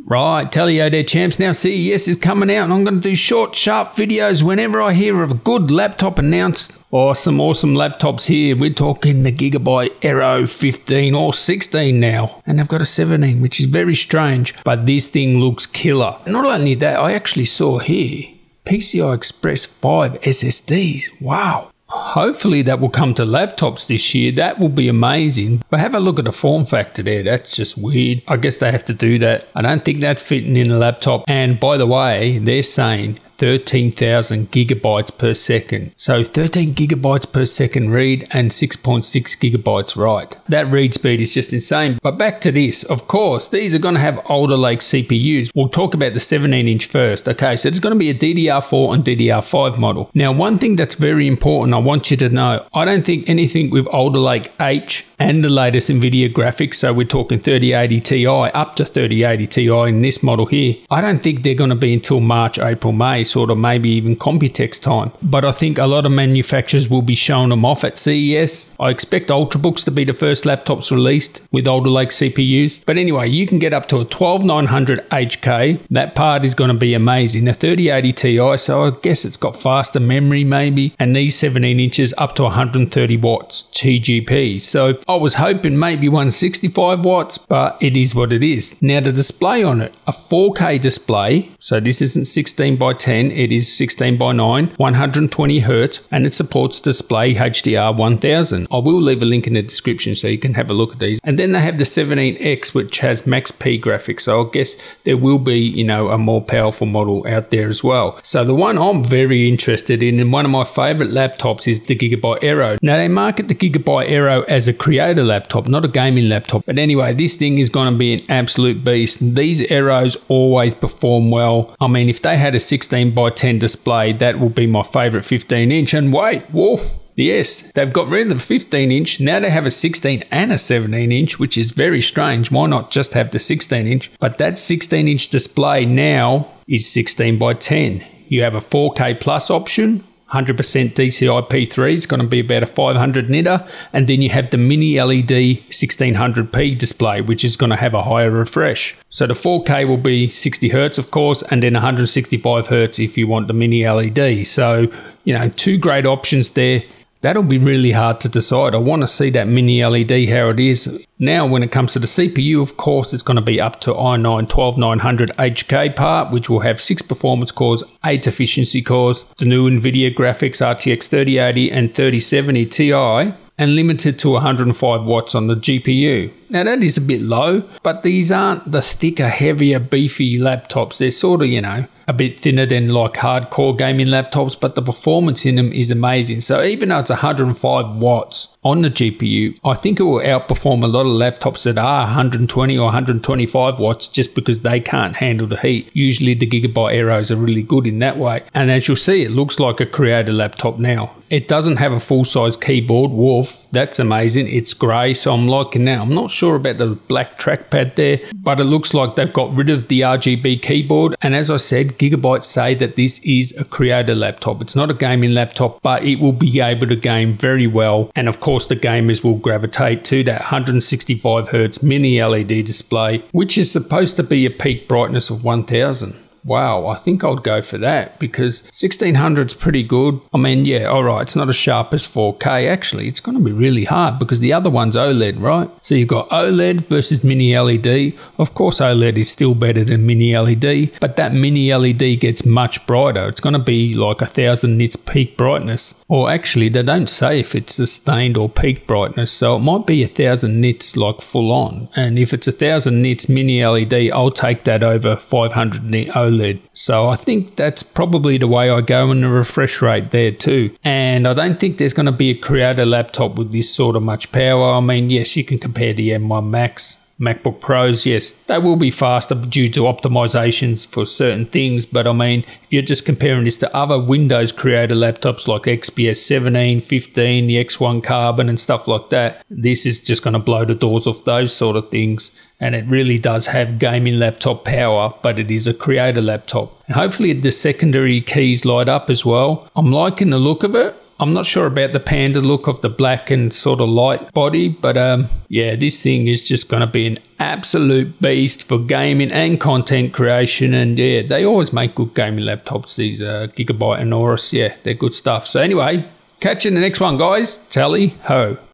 Right, tellyo there champs, now CES is coming out and I'm going to do short, sharp videos whenever I hear of a good laptop announced or some awesome laptops here. We're talking the Gigabyte Aero 15 or 16 now, and they've got a 17, which is very strange, but this thing looks killer. Not only that, I actually saw here PCI Express 5 SSDs. Wow. Hopefully that will come to laptops this year. That will be amazing. But have a look at the form factor there. That's just weird. I guess they have to do that. I don't think that's fitting in a laptop. And by the way, they're saying 13,000 gigabytes per second. So 13 gigabytes per second read and 6.6 gigabytes write. That read speed is just insane. But back to this, of course, these are going to have older Lake CPUs. We'll talk about the 17-inch first. Okay, so there's going to be a DDR4 and DDR5 model. Now, one thing that's very important, I want you to know, I don't think anything with older Lake H and the latest NVIDIA graphics, so we're talking 3080 Ti up to 3080 Ti in this model here, I don't think they're going to be until March, April, May, sort of maybe even Computex time. But I think a lot of manufacturers will be showing them off at CES. I expect Ultrabooks to be the first laptops released with older Lake CPUs. But anyway, you can get up to a 12900 HK. That part is going to be amazing. A 3080 Ti, so I guess it's got faster memory maybe. And these 17 inches up to 130 watts TGP. So I was hoping maybe 165 watts, but it is what it is. Now the display on it, a 4K display. So this isn't 16 by 10, it is 16 by 9, 120 Hz, and it supports display HDR 1000. I will leave a link in the description so you can have a look at these. And then they have the 17X, which has Max P graphics. So I guess there will be, you know, a more powerful model out there as well. So the one I'm very interested in, and one of my favorite laptops, is the Gigabyte Aero. Now they market the Gigabyte Aero as a creator laptop, not a gaming laptop. But anyway, this thing is going to be an absolute beast. These Aeros always perform well. I mean, if they had a 16 by 10 display, that will be my favorite 15 inch. And wait, woof. Yes, they've got rid of the 15 inch. Now they have a 16 and a 17 inch, which is very strange. Why not just have the 16 inch? But that 16 inch display now is 16 by 10. You have a 4K plus option. 100% DCI P3 is going to be about a 500 nitter, and then you have the mini LED 1600p display, which is going to have a higher refresh. So the 4K will be 60 Hz, of course, and then 165 Hz if you want the mini LED. So, you know, two great options there. That'll be really hard to decide. I want to see that mini LED, how it is. Now, when it comes to the CPU, of course, it's going to be up to i9 12900 HK part, which will have 6 performance cores, 8 efficiency cores, the new NVIDIA graphics RTX 3080 and 3070 Ti, and limited to 105 watts on the GPU. Now that is a bit low, but these aren't the thicker, heavier, beefy laptops. They're sort of, you know, a bit thinner than like hardcore gaming laptops, but the performance in them is amazing. So even though it's 105 watts on the GPU, I think it will outperform a lot of laptops that are 120 or 125 watts just because they can't handle the heat. Usually the Gigabyte Aeros are really good in that way. And as you'll see, it looks like a creator laptop now. It doesn't have a full-size keyboard. Woof, that's amazing. It's grey, so I'm liking that. I'm not sure about the black trackpad there, but it looks like they've got rid of the RGB keyboard. And as I said, Gigabyte say that this is a creator laptop. It's not a gaming laptop, but it will be able to game very well. And of course, the gamers will gravitate to that 165 Hz mini LED display, which is supposed to be a peak brightness of 1000. Wow, I think I'll go for that because 1600 is pretty good. I mean, yeah, all right, it's not as sharp as 4K. Actually, it's going to be really hard because the other one's OLED, right? So you've got OLED versus mini LED. Of course, OLED is still better than mini LED, but that mini LED gets much brighter. It's going to be like 1000 nits peak brightness. Or actually, they don't say if it's sustained or peak brightness, so it might be 1000 nits like full on. And if it's 1000 nits mini LED, I'll take that over 500 nit OLED. So I think that's probably the way I go in the refresh rate there too. And I don't think there's going to be a creator laptop with this sort of much power. I mean, yes, you can compare the M1 Max, MacBook Pros, yes, they will be faster due to optimizations for certain things. But I mean, if you're just comparing this to other Windows creator laptops like XPS 17, 15, the X1 Carbon and stuff like that, this is just going to blow the doors off those sort of things. And it really does have gaming laptop power, but it is a creator laptop. And hopefully the secondary keys light up as well. I'm liking the look of it. I'm not sure about the panda look of the black and sort of light body, but yeah, this thing is just going to be an absolute beast for gaming and content creation. And yeah, they always make good gaming laptops, these Gigabyte Aero. Yeah, they're good stuff. So anyway, catch you in the next one, guys. Tally ho.